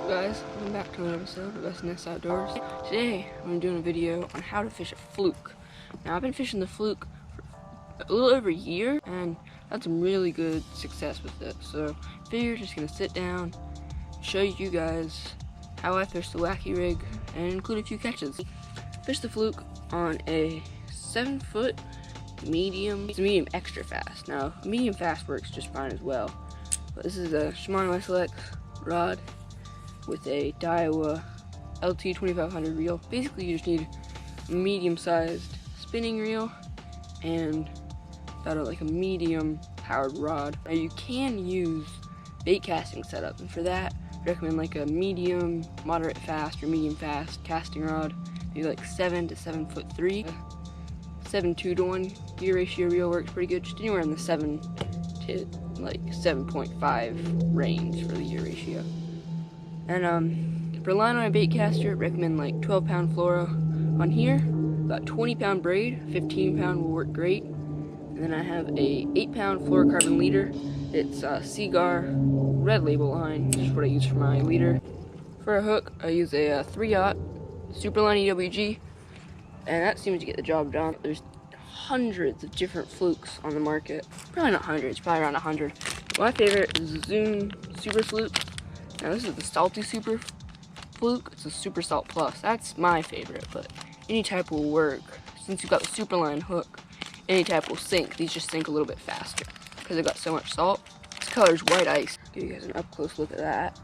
Guys, welcome back to another episode of SNS Outdoors. Today, I'm doing a video on how to fish a fluke. Now, I've been fishing the fluke for a little over a year, and had some really good success with it. So, I figured just gonna sit down, show you guys how I fish the wacky rig, and include a few catches. Fish the fluke on a 7-foot medium. It's a medium extra fast. Now, medium fast works just fine as well. But this is a Shimano SLX rod with a Daiwa LT 2500 reel. Basically, you just need a medium-sized spinning reel and about a medium powered rod. Now, you can use bait casting setup, and for that, I recommend like a medium, moderate fast, or medium fast casting rod. Maybe like 7 to 7'3". 7:2 gear ratio reel works pretty good. Just anywhere in the 7 to like 7.5 range for the gear ratio. And for line on a bait caster, recommend like 12-pound fluoro on here. About 20-pound braid, 15-pound will work great. And then I have a 8-pound fluorocarbon leader. It's a Seagar red label line, which is what I use for my leader. For a hook, I use a 3/0 Superline EWG, and that seems to get the job done. There's hundreds of different flukes on the market. Probably not hundreds, probably around 100. My favorite is the Zoom Super Fluke. Now this is the salty super fluke. It's a super salt plus. That's my favorite, but any type will work. Since you've got the Superline hook, any type will sink. These just sink a little bit faster because they've got so much salt. This color is white ice. Give you guys an up close look at that.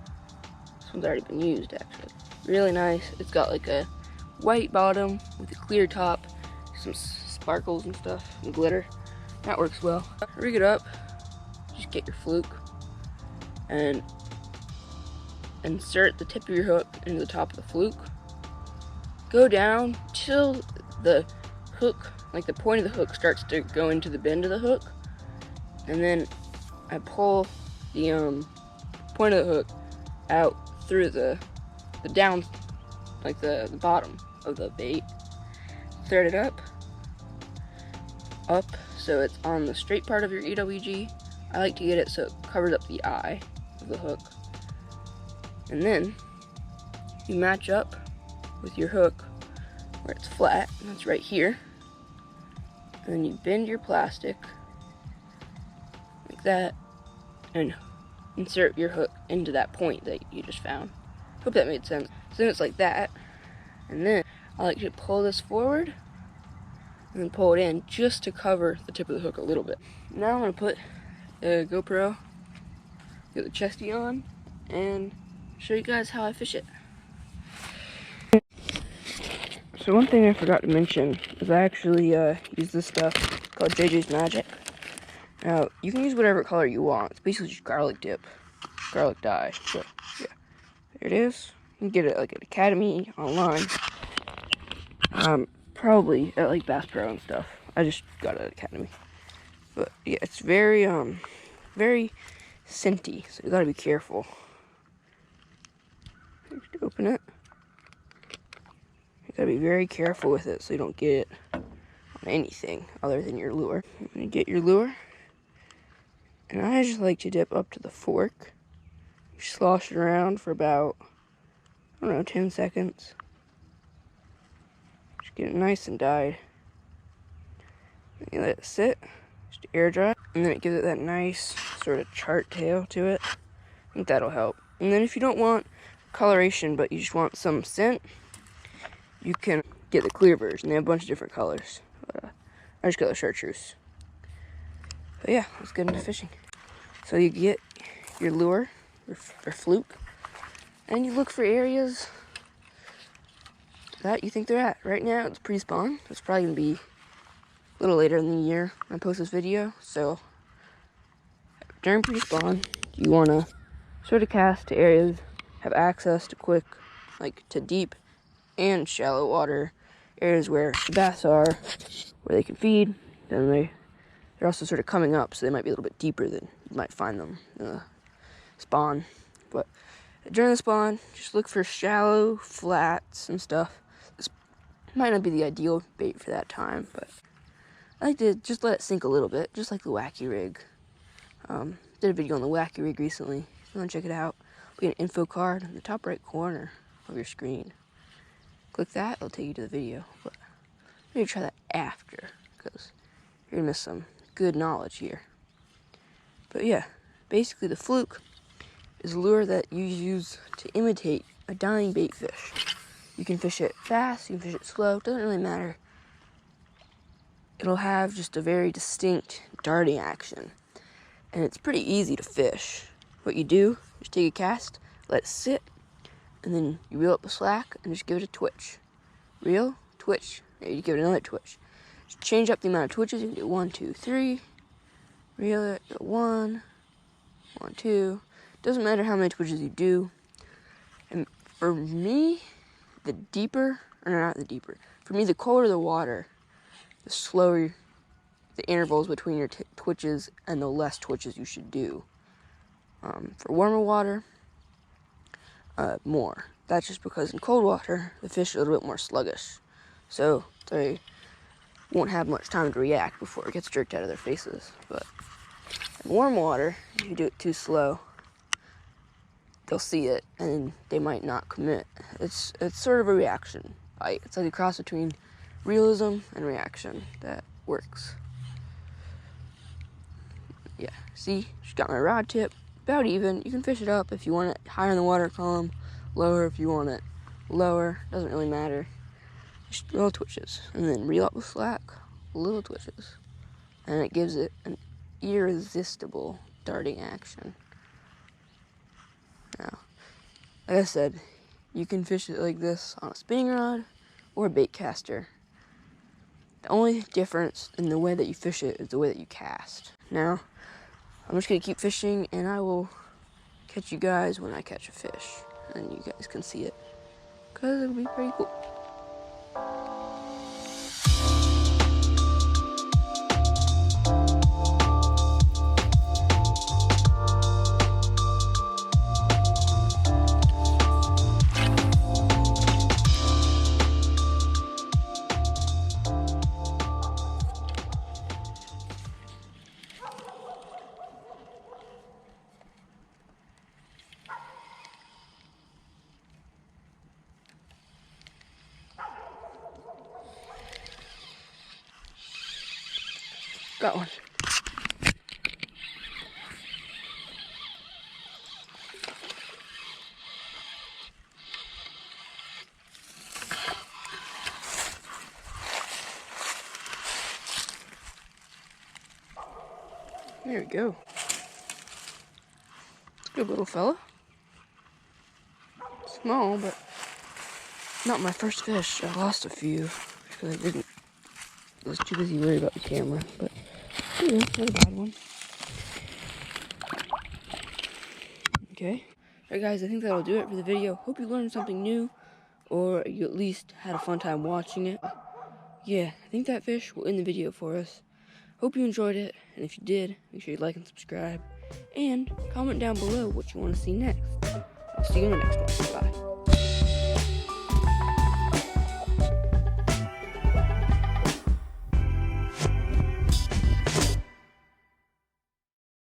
This one's already been used actually. Really nice. It's got like a white bottom with a clear top, some sparkles and stuff, and glitter. That works well. Rig it up. Just get your fluke and insert the tip of your hook into the top of the fluke. Go down till the hook, like the point of the hook, starts to go into the bend of the hook, and then I pull the point of the hook out through the down, like the bottom of the bait. Thread it up so it's on the straight part of your EWG. I like to get it so it covers up the eye of the hook. And then you match up with your hook where it's flat, and that's right here. And then you bend your plastic like that and insert your hook into that point that you just found. Hope that made sense. So then it's like that, and then I like to pull this forward and then pull it in just to cover the tip of the hook a little bit. Now I'm going to put a GoPro, get the chesty on, and show you guys how I fish it. So one thing I forgot to mention is I actually use this stuff called JJ's Magic. Now, you can use whatever color you want. It's basically just garlic dip, garlic dye. So, yeah, there it is. You can get it like at Academy online. Probably at like Bass Pro and stuff. I just got it at Academy. But yeah, it's very scenty, so you gotta be careful. Just open it. You gotta be very careful with it so you don't get it on anything other than your lure. I'm gonna get your lure, and I just like to dip up to the fork. You slosh it around for about, I don't know, 10 seconds. Just get it nice and dyed. You let it sit, just air dry, and then it gives it that nice sort of chart tail to it. I think that'll help. And then if you don't want coloration but you just want some scent, you can get the clear version. They have a bunch of different colors. But, I just got the Chartreuse. But yeah, let's get into fishing. So you get your lure, or fluke, and you look for areas that you think they're at. Right now it's pre-spawn. It's probably going to be a little later in the year when I post this video. So during pre-spawn, you want to sort of cast to areas, have access to quick, like to deep and shallow water, areas where the bass are, where they can feed. Then they're also sort of coming up, so they might be a little bit deeper than you might find them in the spawn. But during the spawn, just look for shallow flats and stuff. This might not be the ideal bait for that time, but I like to just let it sink a little bit, just like the wacky rig. Did a video on the wacky rig recently, if you want to check it out. be an info card in the top right corner of your screen. Click that, it'll take you to the video. But I'm going to try that after, because you're going to miss some good knowledge here. But yeah, basically the Fluke is a lure that you use to imitate a dying bait fish. You can fish it fast, you can fish it slow, it doesn't really matter. It'll have just a very distinct darting action. And it's pretty easy to fish. What you do is take a cast, let it sit, and then you reel up the slack and just give it a twitch. Reel, twitch, and you give it another twitch. Just change up the amount of twitches. You can do 1, 2, 3. Reel it, 1, 1, 2. Doesn't matter how many twitches you do. And for me, for me, the colder the water, the slower the intervals between your twitches and the less twitches you should do. For warmer water, more. That's just because in cold water, the fish are a little bit more sluggish. So they won't have much time to react before it gets jerked out of their faces. But in warm water, if you do it too slow, they'll see it and they might not commit. It's sort of a reaction bite. It's like a cross between realism and reaction that works. Yeah, see, just got my rod tip, about even. You can fish it up if you want it higher in the water column, lower if you want it lower, doesn't really matter. Just little twitches, and then reel up the slack, little twitches, and it gives it an irresistible darting action. Now, like I said, you can fish it like this on a spinning rod or a bait caster. The only difference in the way that you fish it is the way that you cast. Now, I'm just going to keep fishing, and I will catch you guys when I catch a fish, and you guys can see it, because it'll be pretty cool. Got one. There we go. It's a good little fella. Small, but not my first fish. I lost a few because I was too busy worried about the camera, but yeah, not a bad one. Okay. Alright guys, I think that'll do it for the video. Hope you learned something new, or you at least had a fun time watching it. Yeah, I think that fish will end the video for us. Hope you enjoyed it, and if you did, make sure you like and subscribe, and comment down below what you want to see next. I'll see you in the next one. Bye.